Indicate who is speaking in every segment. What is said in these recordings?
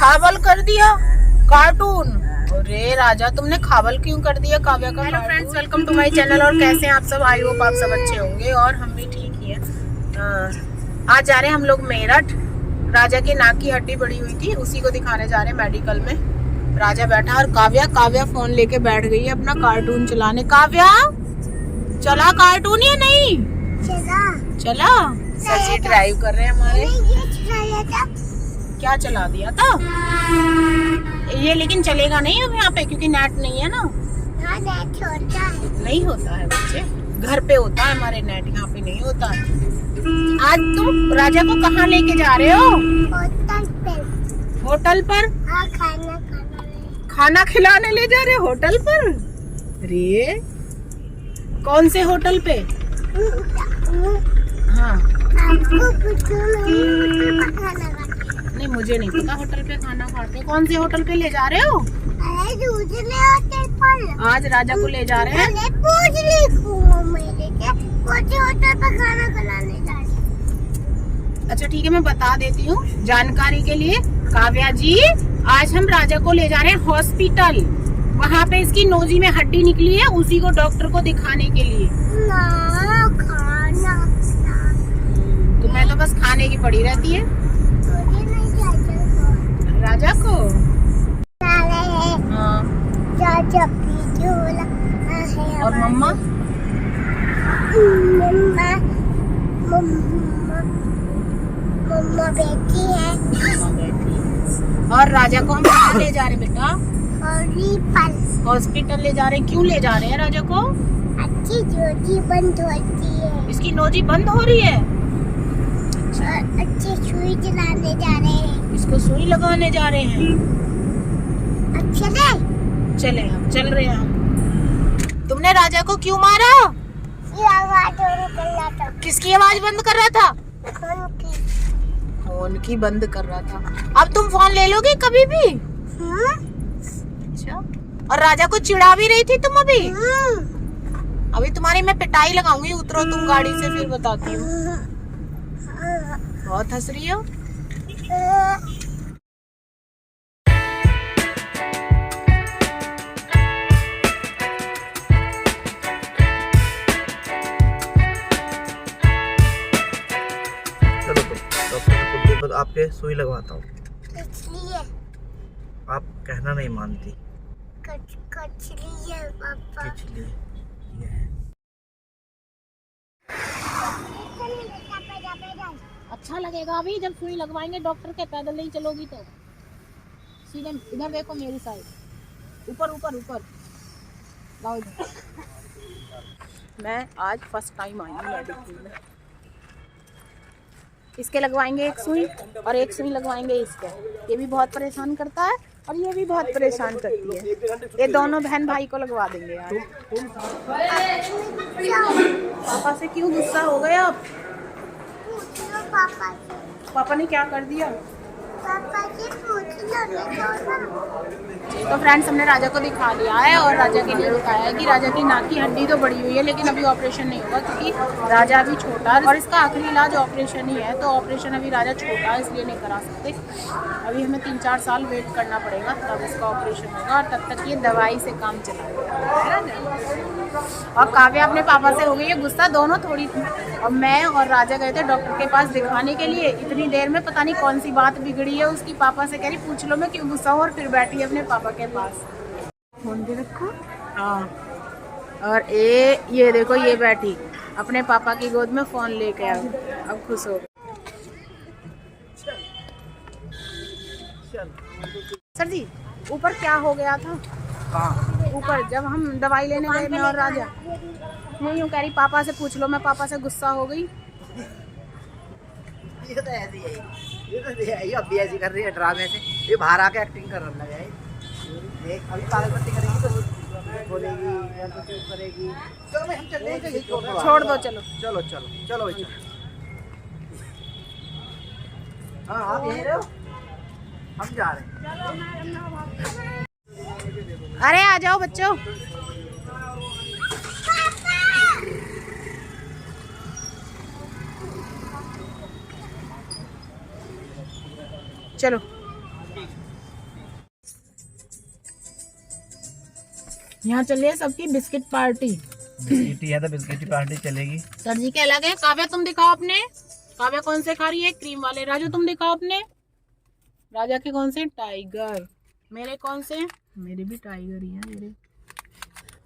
Speaker 1: खावल कर दिया कार्टून। अरे राजा तुमने खावल क्यों कर दिया काव्या का। Hello friends, welcome to my channel. और कैसे हैं आप सब? आई होप आप सब अच्छे होंगे और हम भी ठीक ही हैं। आज जा रहे हैं हम लोग मेरठ। राजा की नाक की हड्डी बड़ी हुई थी, उसी को दिखाने जा रहे हैं मेडिकल में। राजा बैठा और काव्या फोन लेके बैठ गई है अपना कार्टून चलाने। काव्या चला कार्टून या नहीं? चला। सची ड्राइव कर रहे हैं हमारे। क्या चला दिया था ये? लेकिन चलेगा नहीं अब यहाँ पे क्योंकि नेट नहीं है ना।
Speaker 2: नेट होता है।
Speaker 1: नहीं होता है बच्चे, घर पे होता है हमारे नेट, यहाँ पे नहीं होता है। आज तुम राजा को कहाँ लेके जा रहे हो?
Speaker 2: होटल पे।
Speaker 1: होटल पर?
Speaker 2: हाँ,
Speaker 1: खाना खिलाने ले जा रहे हो होटल पर? अरे कौन से होटल पे? हाँ नहीं, मुझे नहीं पता होटल पे खाना खाते। कौन से होटल पे ले जा रहे हो?
Speaker 2: होटल पर।
Speaker 1: आज राजा को ले जा रहे हैं।
Speaker 2: होटल पर खाना खिलाने जा रहे हैं।
Speaker 1: अच्छा ठीक है, मैं बता देती हूँ जानकारी के लिए। काव्या जी, आज हम राजा को ले जा रहे हैं हॉस्पिटल। वहाँ पे इसकी नोजी में हड्डी निकली है, उसी को डॉक्टर को दिखाने के लिए।
Speaker 2: खाना
Speaker 1: तुम्हें तो बस खाने की पड़ी रहती है। राजा को हाँ। और मम्मा
Speaker 2: मम्मा बैठी है।
Speaker 1: और राजा को हम कहाँ ले जा रहे हैं बेटा?
Speaker 2: हॉस्पिटल
Speaker 1: ले जा रहे हैं। क्यों ले जा रहे हैं राजा को?
Speaker 2: अच्छी नोजी बंद होती है।
Speaker 1: इसकी नोजी बंद हो रही है।
Speaker 2: अच्छी सुई चलाने जा रहे हैं।
Speaker 1: इसको सुई लगाने जा रहे हैं।
Speaker 2: अब
Speaker 1: चले हम चल रहे हैं हम। तुमने राजा को क्यों मारा?
Speaker 2: आवाज बंद कर रहा था।
Speaker 1: किसकी आवाज बंद कर रहा था? फोन की बंद कर रहा था। अब तुम फोन ले लोगे कभी भी? अच्छा। और राजा को चिढ़ा भी रही थी तुम अभी? अभी तुम्हारी मैं पिटाई लगाऊंगी। उतरो तुम गाड़ी से, फिर बताती हूँ। बहुत हंस रही हो।
Speaker 3: चलो तो डॉक्टर को आपके सुई लगवाता हूँ।
Speaker 2: इसलिए
Speaker 3: आप कहना नहीं मानती।
Speaker 2: लिए पापा।
Speaker 3: इसलिए
Speaker 1: अच्छा लगेगा अभी जब सुई लगवाएंगे डॉक्टर के। पैदल नहीं चलोगी तो। सीधे इधर देखो मेरी साइड। ऊपर ऊपर ऊपर लाओ इधर। मैं आज फर्स्ट टाइम आई हूँ मेडिकल में। इसके लगवाएंगे एक सुई और एक सुई लगवाएंगे इसके। ये भी बहुत परेशान करता है और ये भी बहुत परेशान करती है। ये दोनों बहन भाई को लगवा देंगे यार। पापा से क्यों गुस्सा हो गए आप? पापा ने क्या कर दिया?
Speaker 2: पापा जी पूछ लो।
Speaker 1: तो फ्रेंड्स, हमने राजा को दिखा लिया है और राजा के लिए बताया है कि राजा की नाक की हड्डी तो बड़ी हुई है, लेकिन अभी ऑपरेशन नहीं होगा क्योंकि राजा अभी छोटा है और इसका आखिरी इलाज ऑपरेशन ही है। तो ऑपरेशन अभी राजा छोटा है इसलिए नहीं करा सकते। अभी हमें 3-4 साल वेट करना पड़ेगा, तब इसका ऑपरेशन होगा और तब तक ये दवाई से काम चलाएगा। और काव्या अपने पापा से हो गई है गुस्सा, दोनों थोड़ी। और मैं और राजा गए थे डॉक्टर के पास दिखाने के लिए। इतनी देर में पता नहीं कौन सी बात बिगड़ी है उसकी। पापा से कह रही पूछ लो मैं क्यों गुस्सा हूँ, और फिर बैठी है अपने पापा के पास। फोन दे रखो। हाँ, और ये देखो ये बैठी अपने पापा की गोद में फोन लेके। अब खुश हो। सर जी, ऊपर क्या हो गया था? ऊपर जब हम दवाई लेने गए मैं और राजा, मैं यूँ कह रही पापा से पूछ लो, मैं पापा से गुस्सा हो गई।
Speaker 3: ये तो ऐसी है, ये तो ये अभी ऐसी कर रही है ड्रामे से। ये बाहर आके एक्टिंग करने लगा है। देख अभी पागलपंती करेगी तो बोलेगी या तो चुप करेगी। चलो भाई हम चलते हैं।
Speaker 1: छोड़ दो, चलो
Speaker 3: चलो चलो चलो भाई चलो। हाँ आप यहीं रहो, हम जा रहे हैं।
Speaker 1: अरे आ जाओ बच्चों। चलो यहाँ चल रही है सबकी बिस्किट पार्टी।
Speaker 3: बिस्किट है तो बिस्किट की पार्टी चलेगी।
Speaker 1: सर जी के अलग है। काव्या तुम दिखाओ अपने। काव्या कौन से खा रही है? क्रीम वाले। राजू तुम दिखाओ अपने। राजा के कौन से? टाइगर। मेरे कौन से? मेरे भी टाइगर ही है मेरे।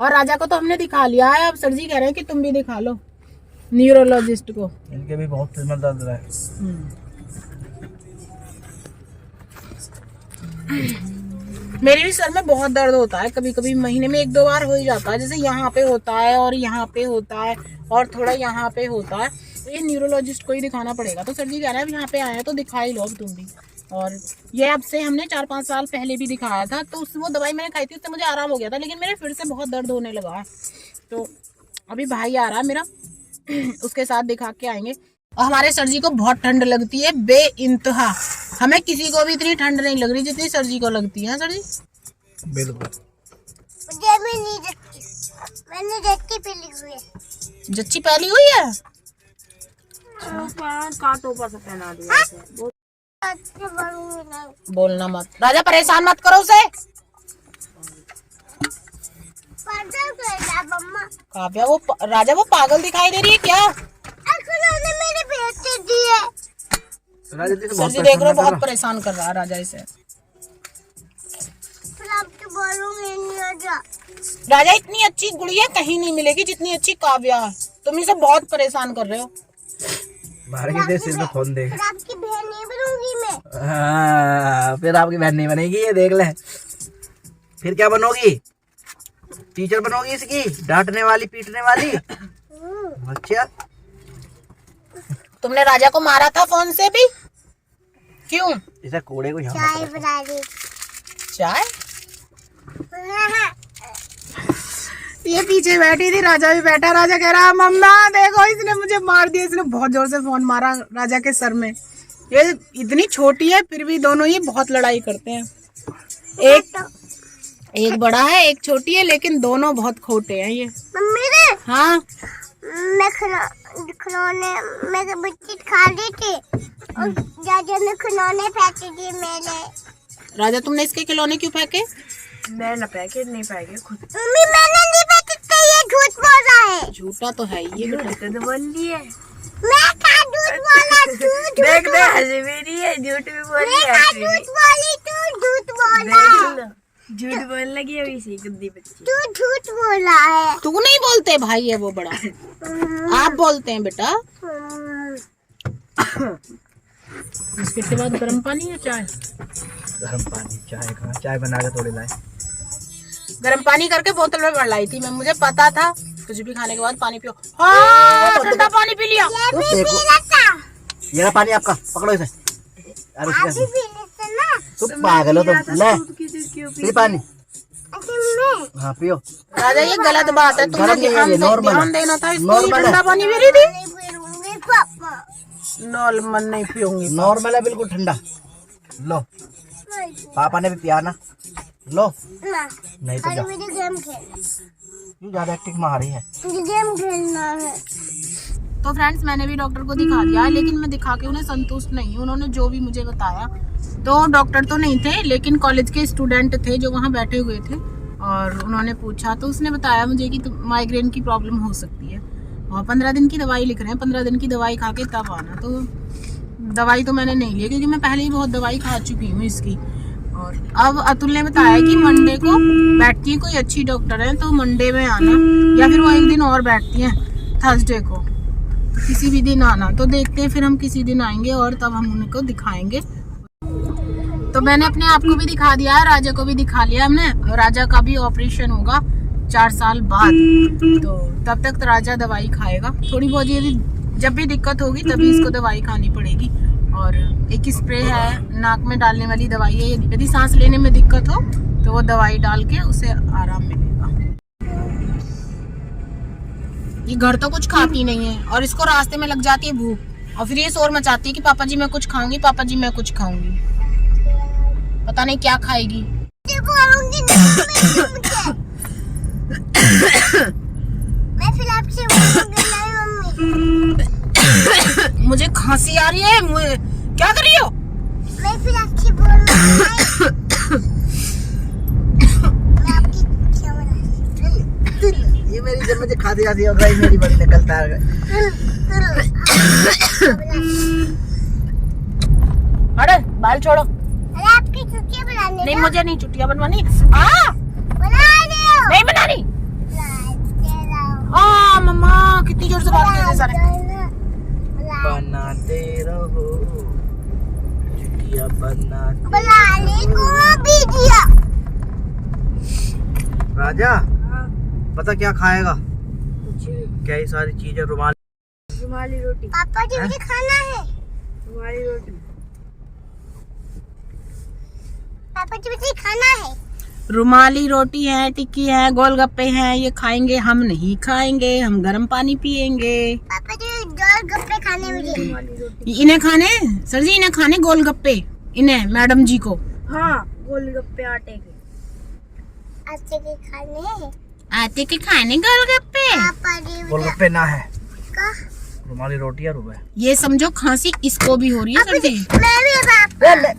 Speaker 1: और राजा को तो हमने दिखा लिया है, अब सर जी कह रहे हैं कि तुम भी दिखा लो न्यूरोलॉजिस्ट को।
Speaker 3: इनके भी बहुत सिर में दर्द रहा है।
Speaker 1: मेरे भी सर में बहुत दर्द होता है, कभी कभी महीने में 1-2 बार हो ही जाता है। जैसे यहाँ पे होता है और यहाँ पे होता है और थोड़ा यहाँ पे होता है, तो ये न्यूरोलॉजिस्ट को ही दिखाना पड़ेगा। तो सर जी कह रहे हैं अब यहाँ पे आए हैं तो दिखा ही लो अब तुम भी। और ये अब से हमने 4-5 साल पहले भी दिखाया था, तो वो दवाई मैंने खाई थी, उससे मुझे आराम हो गया था, लेकिन मेरे फिर से बहुत दर्द होने लगा है। तो अभी भाई आ रहा है मेरा, उसके साथ दिखा के आएंगे। और हमारे सर जी को बहुत ठंड लगती है बेइंतहा। हमें किसी को भी इतनी ठंड नहीं लग रही जितनी सर जी को लगती है। सर जी
Speaker 3: बिल्कुल।
Speaker 2: मुझे भी नहीं लगती, मैंने जच्ची पहली हुई है।
Speaker 1: जच्ची पहली हुई है? काटो पर से पहना दिया है। बोलना मत राजा, परेशान मत करो उसे। काव्या वो राजा वो पागल दिखाई दे रही है क्या?
Speaker 2: मेरे भेज दिए।
Speaker 1: सर जी देख रहे हो बहुत परेशान कर रहा है राजा इसे। राजा इतनी अच्छी गुड़िया कहीं नहीं मिलेगी जितनी अच्छी काव्या है। तुम इसे बहुत परेशान कर रहे हो।
Speaker 3: बाहर के देश में फोन देख।
Speaker 2: फिर आपकी बहन नहीं बनूंगी मैं।
Speaker 3: हाँ, फिर आपकी बहन नहीं बनेगी, ये देख ले। फिर क्या बनोगी? टीचर बनोगी इसकी, डांटने वाली पीटने वाली। अच्छा,
Speaker 1: तुमने राजा को मारा था फोन से भी? क्यों?
Speaker 3: इसे कोड़े को
Speaker 2: चाय बना दी।
Speaker 1: चाय? ये पीछे बैठी थी, राजा भी बैठा। राजा कह रहा मम्मा देखो इसने मुझे मार दिया। इसने बहुत जोर से फोन मारा राजा के सर में। ये इतनी छोटी है फिर भी दोनों ये बहुत लड़ाई करते हैं। एक बड़ा है एक छोटी है, लेकिन दोनों बहुत खोटे हैं ये।
Speaker 2: मम्मी ने
Speaker 1: हाँ
Speaker 2: मैं खिलौने मैं बिस्किट खा ली थी और दादा ने खिलौने फेंक दिए मेरे।
Speaker 1: राजा तुमने इसके खिलौने क्यों फेंके?
Speaker 4: मैं ना पैकेट नहीं पाएगी खुद।
Speaker 2: मम्मी मैंने नहीं फेंके, ये झूठ बोल रहा है।
Speaker 1: झूठा तो है ये बेटा।
Speaker 4: तो बोल रही है।
Speaker 2: मैं कहा झूठ बोला? तू झूठ
Speaker 4: देख दे हंसी भी रही है, झूठ भी बोल रही है।
Speaker 2: झूठ बोली, तू झूठ बोला।
Speaker 4: झूठ बोलने लगी अभी से गंदी बच्ची।
Speaker 2: तू झूठ बोला है।
Speaker 1: तू नहीं बोलते, भाई है वो बड़ा। आप बोलते हैं बेटा। बिस्किट के बाद गर्म पानी या चाय?
Speaker 3: गर्म पानी। चाय कहाँ? चाय बना के थोड़ी लाए।
Speaker 1: गर्म पानी करके बोतल में भर लाई थी मैं, मुझे पता था कुछ भी खाने के बाद पानी पियो। हाँ ठंडा पानी पी लिया।
Speaker 3: ये रहा पानी आपका, पकड़ो इसे। अरे
Speaker 2: अभी भी लेते ना।
Speaker 3: तुम पागल हो तुम। ले पी पानी। हाँ पियो।
Speaker 1: राजा ये गलत बात है, तुमने
Speaker 3: गरम नहीं है
Speaker 1: ध्यान
Speaker 3: ये, नॉर्मल
Speaker 1: ध्यान
Speaker 3: है।
Speaker 1: देना था इसको।
Speaker 3: नॉर्मल है।
Speaker 1: ठंडा पानी पी रही थी।
Speaker 2: नहीं पीऊंगी पापा।
Speaker 1: नॉर्मल नहीं पीऊंगी।
Speaker 3: नॉर्मल है बिल्कुल ठंडा। लो पापा ने भी पिया ना, लो।
Speaker 2: ना
Speaker 3: नहीं तो
Speaker 2: अरे
Speaker 3: जाओ।
Speaker 2: मुझे गेम खेलना,
Speaker 3: ये ज्यादा एक्टिंग मार रही है।
Speaker 2: मुझे गेम खेलना है।
Speaker 1: तो फ्रेंड्स मैंने भी डॉक्टर को दिखा दिया है, लेकिन मैं दिखा के उन्हें संतुष्ट नहीं हूँ। उन्होंने जो भी मुझे बताया, तो डॉक्टर तो नहीं थे लेकिन कॉलेज के स्टूडेंट थे जो वहाँ बैठे हुए थे, और उन्होंने पूछा तो उसने बताया मुझे कि माइग्रेन की प्रॉब्लम हो सकती है और 15 दिन की दवाई लिख रहे हैं। 15 दिन की दवाई खा के तब आना। तो दवाई तो मैंने नहीं ली क्योंकि मैं पहले ही बहुत दवाई खा चुकी हूँ इसकी। और अब अतुल ने बताया कि मंडे को बैठती है कोई अच्छी डॉक्टर है, तो मंडे में आना, या फिर वो एक दिन और बैठती हैं थर्सडे को, तो किसी भी दिन आना। तो देखते हैं फिर हम किसी दिन आएंगे और तब हम उनको दिखाएंगे। तो मैंने अपने आप को भी दिखा दिया है, राजा को भी दिखा लिया हमने। राजा का भी ऑपरेशन होगा 4 साल बाद, तो तब तक तो राजा दवाई खाएगा। थोड़ी बहुत यदि जब भी दिक्कत होगी तभी इसको दवाई खानी पड़ेगी। और एक स्प्रे है नाक में डालने वाली दवाई है, यदि सांस लेने में दिक्कत हो तो वो दवाई डाल के उसे आराम मिलेगा। ये घर तो कुछ खाती नहीं है और इसको रास्ते में लग जाती है भूख, और फिर ये शोर मचाती है कि पापा जी मैं कुछ खाऊंगी, पापा जी मैं कुछ खाऊंगी। पता नहीं क्या खाएगी।
Speaker 2: मैं फिर आपसे बोलूंगी नहीं मम्मी।
Speaker 1: मुझे खांसी आ रही है। क्या कर रही हो?
Speaker 2: मैं फिर आपसे बोलूंगी। मैं आपकी क्षमा
Speaker 3: सर्दी खांसी हो गई मेरी बड़ी निकलता है।
Speaker 1: अरे बाल छोड़ो।
Speaker 2: अरे आपकी छुट्टियां बनाने
Speaker 1: नहीं मुझे नहीं छुट्टियां बनवानी।
Speaker 2: बना दो।
Speaker 1: नहीं बनानी। मम्मा कितनी जोर से बात कर रहे सारे।
Speaker 3: बनाते रहो छुट्टियां बनाते।
Speaker 2: बनाने को भी दिया।
Speaker 3: राजा पता क्या खाएगा?
Speaker 4: कुछ
Speaker 3: क्या ही सारी चीजें
Speaker 4: रुमाली रोटी।
Speaker 2: पापा जी मुझे खाना है।
Speaker 4: रुमाली रोटी।
Speaker 2: पापा जी मुझे खाना है।
Speaker 1: रुमाली रोटी है, टिक्की है, गोलगप्पे हैं, ये खाएंगे। हम नहीं खाएंगे, हम गर्म पानी पिएंगे।
Speaker 2: पापा जी गोलगप्पे खाने मुझे।
Speaker 1: इन्हें खाने सर जी, इन्हें खाने गोलगप्पे, इन्हें मैडम जी को।
Speaker 4: हाँ गोलगप्पे आटे के।
Speaker 2: आटे के खाने।
Speaker 1: आटे के खाने गोलगप्पे।
Speaker 2: पापा जी
Speaker 3: गोलगप्पे ना है,
Speaker 2: का
Speaker 3: रुमाली रोटी है रुपए।
Speaker 1: ये समझो खांसी इसको भी हो रही है सर जी।
Speaker 2: मैं भी पापा।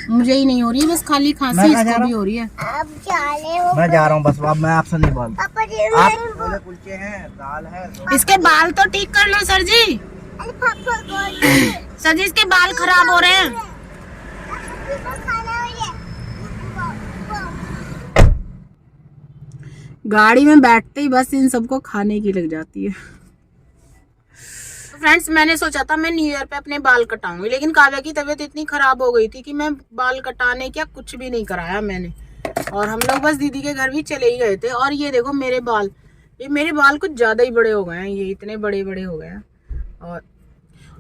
Speaker 1: मुझे ही नहीं हो रही है, बस खाली खांसी इसको भी हो रही है।
Speaker 2: अब चले हो।
Speaker 3: मैं जा रहा हूँ बस, अब मैं आपसे नहीं बोल।
Speaker 2: पापा जी
Speaker 3: आप छोले कुलचे हैं, दाल है।
Speaker 1: इसके बाल तो ठीक कर लो सर जी।
Speaker 2: अरे पापा को
Speaker 1: सर जी इसके बाल खराब हो रहे हैं।
Speaker 2: खाना है।
Speaker 1: गाड़ी में बैठते ही बस इन सबको खाने की लग जाती है। फ्रेंड्स मैंने सोचा था मैं न्यू ईयर पे अपने बाल कटाऊंगी, लेकिन काव्या की तबीयत इतनी खराब हो गई थी कि मैं बाल कटाने क्या कुछ भी नहीं कराया मैंने। और हम लोग बस दीदी के घर भी चले ही गए थे। और ये देखो मेरे बाल, ये मेरे बाल कुछ ज्यादा ही बड़े हो गए हैं, ये इतने बड़े बड़े हो गए हैं।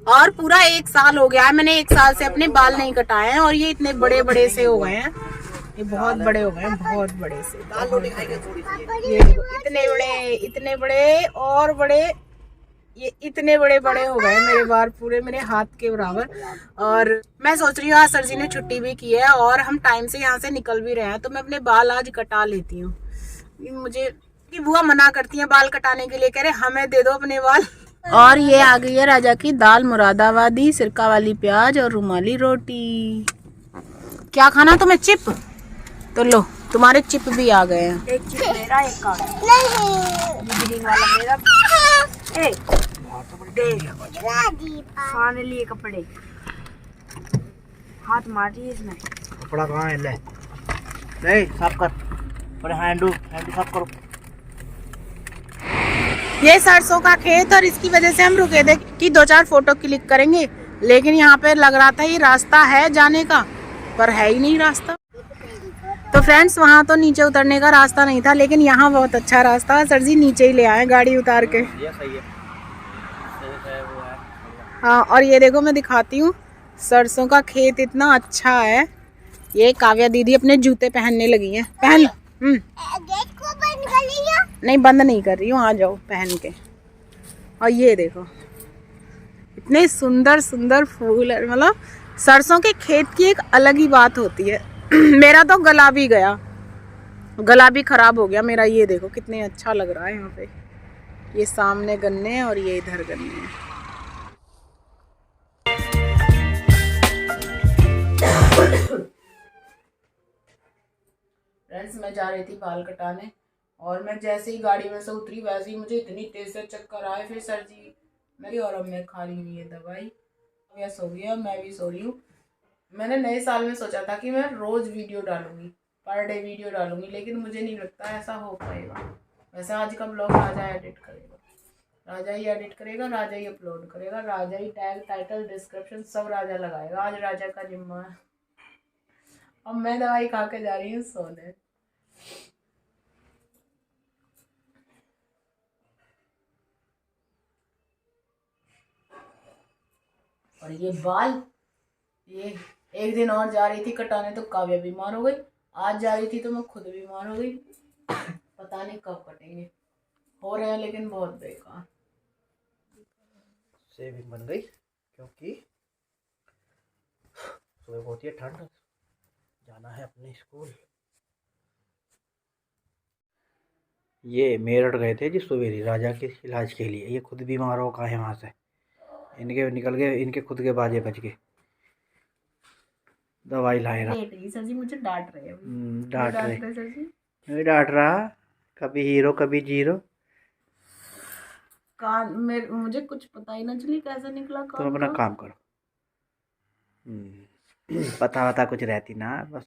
Speaker 1: और पूरा 1 साल हो गया है, मैंने 1 साल से अपने बाल नहीं कटाए हैं और ये इतने बड़े बड़े से हो गए हैं। ये बहुत बड़े हो गए हैं, बहुत बड़े से। ये देखो इतने बड़े और बड़े, ये इतने बड़े बड़े हो गए मेरे बाल, पूरे मेरे हाथ के बराबर। और मैं सोच रही हूँ आज सर जी ने छुट्टी भी की है और हम टाइम से यहाँ से निकल भी रहे हैं, तो मैं अपने बाल आज कटा लेती हूँ। मुझे कि बुआ मना करती है बाल कटाने के लिए, कह रहे हमें दे दो अपने बाल। और ये आ गई है राजा की दाल मुरादाबादी, सिरका वाली प्याज और रुमाली रोटी। क्या खाना तुम्हें? चिप? तो लो तुम्हारे चिप भी आ गए हैं।
Speaker 4: एक चिप मेरा, एक का
Speaker 2: नहीं
Speaker 4: ग्रीन वाला मेरा। खाने लिए कपड़े हाथ मार रही है इसमें।
Speaker 3: कपड़ा कहाँ है? ले साफ कर, बड़े हैंडू साफ करो।
Speaker 1: ये सरसों का खेत, और इसकी वजह से हम रुके थे कि 2-4 फोटो क्लिक करेंगे, लेकिन यहाँ पे लग रहा था ये रास्ता है जाने का, पर है ही नहीं रास्ता। तो फ्रेंड्स वहाँ तो नीचे उतरने का रास्ता नहीं था, लेकिन यहाँ बहुत अच्छा रास्ता है। सर जी नीचे ही ले आए गाड़ी उतार के।
Speaker 3: ये सही है।
Speaker 1: हाँ और ये देखो मैं दिखाती हूँ, सरसों का खेत इतना अच्छा है। ये काव्या दीदी अपने जूते पहनने लगी हैं। पहन लो।
Speaker 2: गेट को बंद कर लिया।
Speaker 1: नहीं बंद नहीं कर रही हूँ, आ जाओ पहन के। और ये देखो इतने सुंदर सुंदर फूल है, मतलब सरसों के खेत की एक अलग ही बात होती है। मेरा तो गला भी गया, गला भी खराब हो गया मेरा। ये देखो कितने अच्छा लग रहा है यहाँ पे। ये सामने गन्ने हैं और ये इधर गन्ने हैं। फ्रेंड्स मैं जा रही थी बाल कटाने और मैं जैसे ही गाड़ी में से उतरी वैसे ही मुझे इतनी तेज से चक्कर आए। फिर सर जी मेरी और अब मैं खा रही हूँ ये दवाई। अब सो गया, मैं भी सो रही हूँ। मैंने नए साल में सोचा था कि मैं रोज वीडियो डालूंगी, पर डे वीडियो डालूंगी, लेकिन मुझे नहीं लगता ऐसा हो पाएगा। वैसे आज का ब्लॉग राजा एडिट करेगा, राजा ही एडिट करेगा, राजा ही अपलोड करेगा, राजा ही टैग टाइटल डिस्क्रिप्शन सब राजा लगाएगा। आज राजा का जिम्मा है। अब मैं दवाई खा के जा रही हूँ सोने। और ये बाल, ये एक दिन और जा रही थी कटाने तो काव्या बीमार हो गई, आज जा रही थी तो मैं खुद बीमार हो गई। पता नहीं कब कटेंगे, हो रहे हैं लेकिन बहुत बेकार।
Speaker 3: सेविंग बन गई क्योंकि सुबह होती है ठंड, जाना है अपने स्कूल। ये मेरठ गए थे जी सवेरे राजा के इलाज के लिए। ये खुद बीमार हो कहा है वहाँ से, इनके निकल गए, इनके खुद के बाजे बच गए। दवाई लाए रहा।
Speaker 1: सर जी मुझे डांट रहे हैं।
Speaker 3: डांट रहे
Speaker 1: सर जी
Speaker 3: नहीं डांट रहा, कभी हीरो कभी जीरो।
Speaker 1: कान मेरे मुझे कुछ पता ही ना चली कैसे निकला
Speaker 3: तुम
Speaker 1: कान
Speaker 3: अपना
Speaker 1: का।
Speaker 3: काम करो। पता वता कुछ रहती ना, बस